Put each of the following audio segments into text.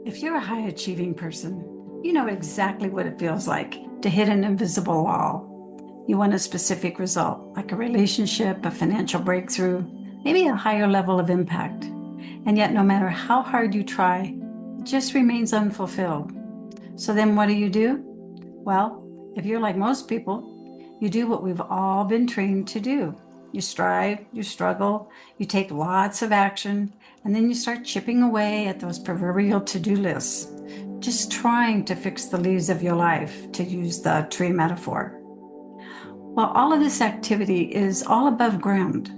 If you're a high achieving person, you know exactly what it feels like to hit an invisible wall. You want a specific result, like a relationship, a financial breakthrough, maybe a higher level of impact. And yet, no matter how hard you try, it just remains unfulfilled. So then what do? Well, if you're like most people, you do what we've all been trained to do. You strive, you struggle, you take lots of action, and then you start chipping away at those proverbial to-do lists, just trying to fix the leaves of your life, to use the tree metaphor. Well, all of this activity is all above ground.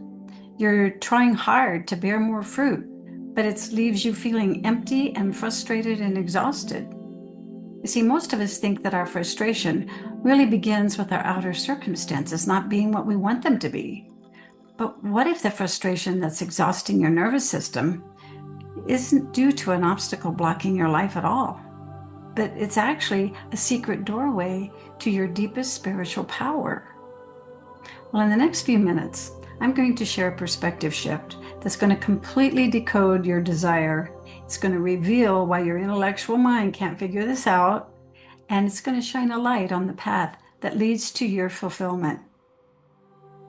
You're trying hard to bear more fruit, but it leaves you feeling empty and frustrated and exhausted. You see, most of us think that our frustration really begins with our outer circumstances not being what we want them to be. But what if the frustration that's exhausting your nervous system isn't due to an obstacle blocking your life at all, but it's actually a secret doorway to your deepest spiritual power? Well, in the next few minutes, I'm going to share a perspective shift that's going to completely decode your desire. It's going to reveal why your intellectual mind can't figure this out, and it's going to shine a light on the path that leads to your fulfillment.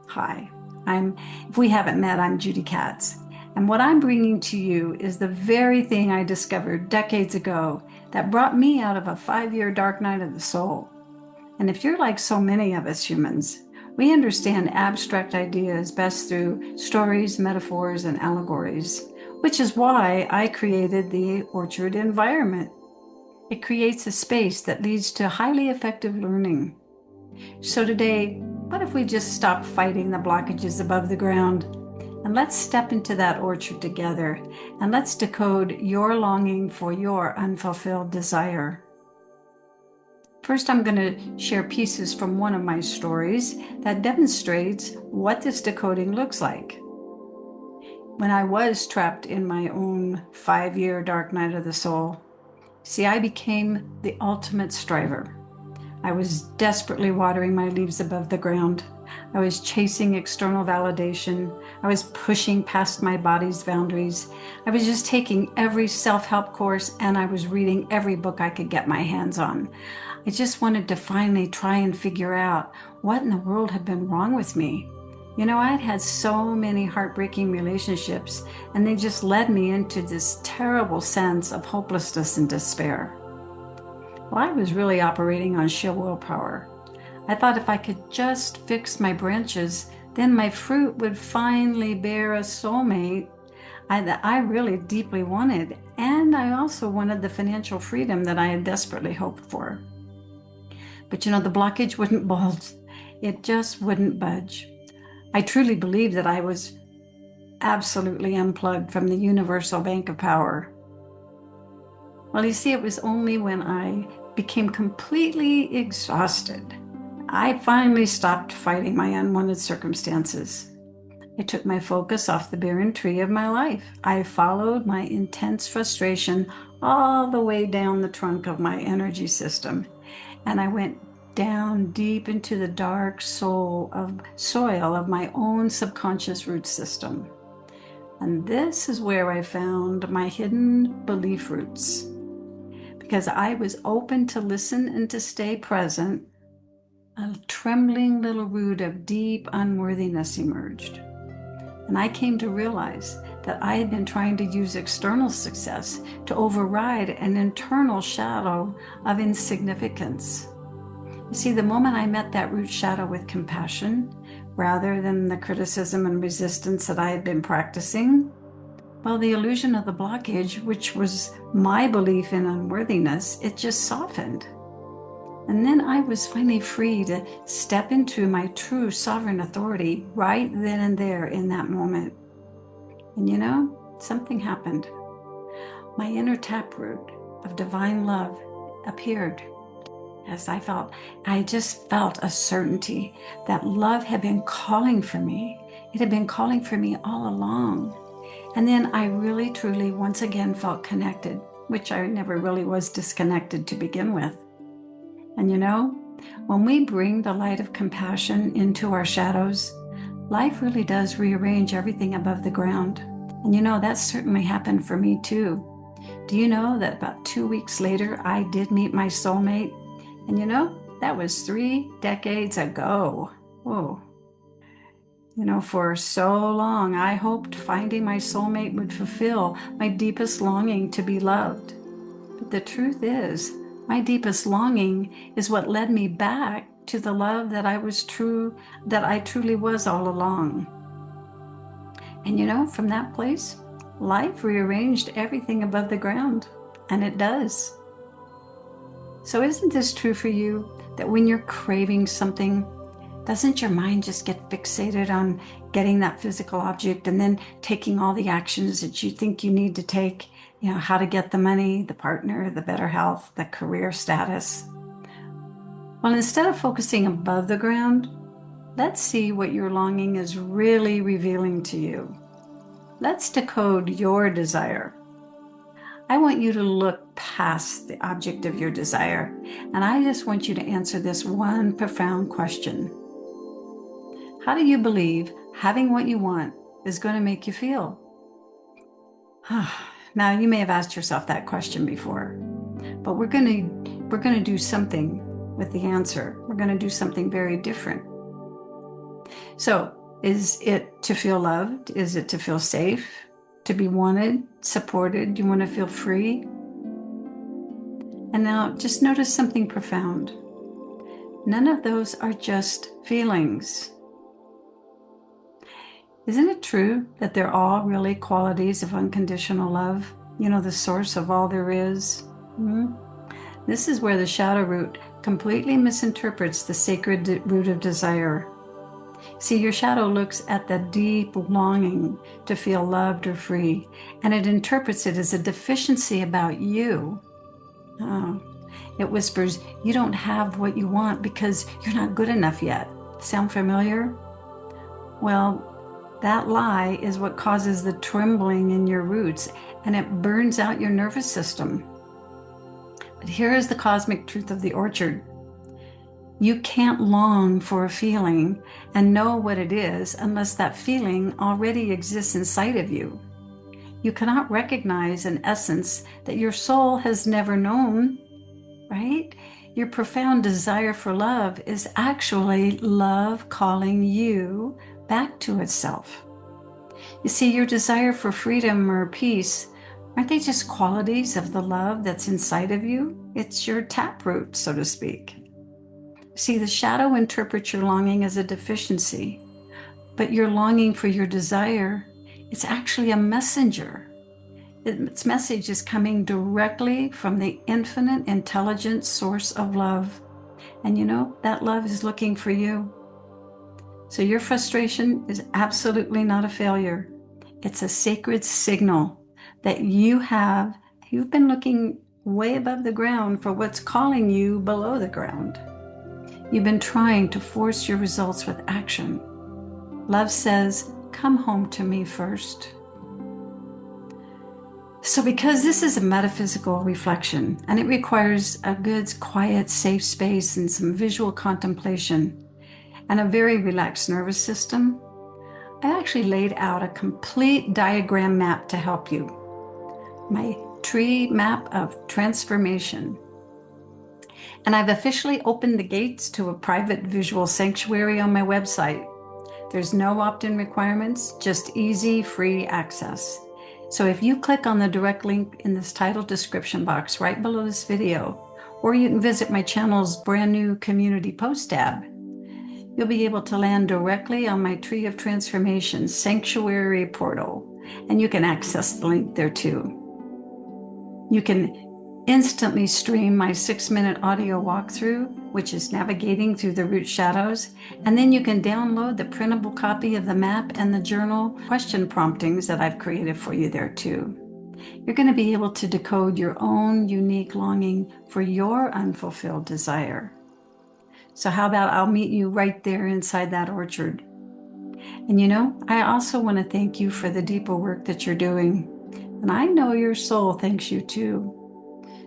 Hi, if we haven't met, I'm Judy Katz, and what I'm bringing to you is the very thing I discovered decades ago that brought me out of a 5-year dark night of the soul. And if you're like so many of us humans, we understand abstract ideas best through stories, metaphors, and allegories, which is why I created the orchard environment. It creates a space that leads to highly effective learning. So today, what if we just stop fighting the blockages above the ground and let's step into that orchard together and let's decode your longing for your unfulfilled desire. First, I'm going to share pieces from one of my stories that demonstrates what this decoding looks like. When I was trapped in my own 5-year dark night of the soul, see, I became the ultimate striver. I was desperately watering my leaves above the ground. I was chasing external validation. I was pushing past my body's boundaries. I was just taking every self-help course, and I was reading every book I could get my hands on. I just wanted to finally try and figure out what in the world had been wrong with me. You know, I'd had so many heartbreaking relationships, and they just led me into this terrible sense of hopelessness and despair. Well, I was really operating on sheer willpower. I thought if I could just fix my branches, then my fruit would finally bear a soulmate that I really deeply wanted, and I also wanted the financial freedom that I had desperately hoped for. But you know, the blockage wouldn't budge. It just wouldn't budge. I truly believed that I was absolutely unplugged from the universal bank of power. Well, you see, it was only when I became completely exhausted, I finally stopped fighting my unwanted circumstances. I took my focus off the barren tree of my life. I followed my intense frustration all the way down the trunk of my energy system, and I went down deep into the dark soil of my own subconscious root system. And this is where I found my hidden belief roots. Because I was open to listen and to stay present, a trembling little root of deep unworthiness emerged. And I came to realize that I had been trying to use external success to override an internal shadow of insignificance. You see, the moment I met that root shadow with compassion, rather than the criticism and resistance that I had been practicing, well, the illusion of the blockage, which was my belief in unworthiness, it just softened. And then I was finally free to step into my true sovereign authority right then and there in that moment. And you know, something happened. My inner taproot of divine love appeared. As I just felt a certainty that love had been calling for me. It had been calling for me all along. And then I really, truly, once again felt connected, which I never really was disconnected to begin with. And you know, when we bring the light of compassion into our shadows, life really does rearrange everything above the ground. And you know, that certainly happened for me too. Do you know that about 2 weeks later, I did meet my soulmate? And you know, that was 3 decades ago. Whoa. You know, for so long, I hoped finding my soulmate would fulfill my deepest longing to be loved. But the truth is, my deepest longing is what led me back to the love that I truly was all along. And you know, from that place, life rearranged everything above the ground, and it does. So isn't this true for you, that when you're craving something, doesn't your mind just get fixated on getting that physical object and then taking all the actions that you think you need to take? You know, how to get the money, the partner, the better health, the career status. Well, instead of focusing above the ground, let's see what your longing is really revealing to you. Let's decode your desire. I want you to look past the object of your desire, and I just want you to answer this one profound question. How do you believe having what you want is going to make you feel? Now, you may have asked yourself that question before, but we're going to do something with the answer. We're going to do something very different. So, is it to feel loved? Is it to feel safe? To be wanted, supported? Do you want to feel free? And now just notice something profound. None of those are just feelings. Isn't it true that they're all really qualities of unconditional love? You know, the source of all there is? This is where the shadow root completely misinterprets the sacred root of desire. See, your shadow looks at the deep longing to feel loved or free, and it interprets it as a deficiency about you. It whispers, you don't have what you want because you're not good enough yet. Sound familiar? Well, that lie is what causes the trembling in your roots, and it burns out your nervous system. But here is the cosmic truth of the orchard. You can't long for a feeling and know what it is unless that feeling already exists inside of you. You cannot recognize an essence that your soul has never known, right? Your profound desire for love is actually love calling you back to itself. You see, your desire for freedom or peace, aren't they just qualities of the love that's inside of you? It's your taproot, so to speak. See, the shadow interprets your longing as a deficiency, but your longing for your desire, it's actually a messenger. Its message is coming directly from the infinite intelligent source of love. And you know, that love is looking for you. So your frustration is absolutely not a failure. It's a sacred signal that you've been looking way above the ground for what's calling you below the ground. You've been trying to force your results with action. Love says, come home to me first. So because this is a metaphysical reflection, and it requires a good, quiet, safe space and some visual contemplation, and a very relaxed nervous system, I actually laid out a complete diagram map to help you. My tree map of transformation. And I've officially opened the gates to a private visual sanctuary on my website. There's no opt-in requirements, just easy, free access. So if you click on the direct link in this title description box right below this video, or you can visit my channel's brand new community post tab, you'll be able to land directly on my Tree of Transformation Sanctuary portal, and you can access the link there too. You can instantly stream my 6-minute audio walkthrough, which is navigating through the root shadows, and then you can download the printable copy of the map and the journal question promptings that I've created for you there too. You're going to be able to decode your own unique longing for your unfulfilled desire. So how about I'll meet you right there inside that orchard. And you know, I also want to thank you for the deeper work that you're doing. And I know your soul thanks you too.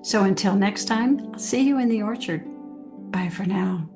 So until next time, I'll see you in the orchard. Bye for now.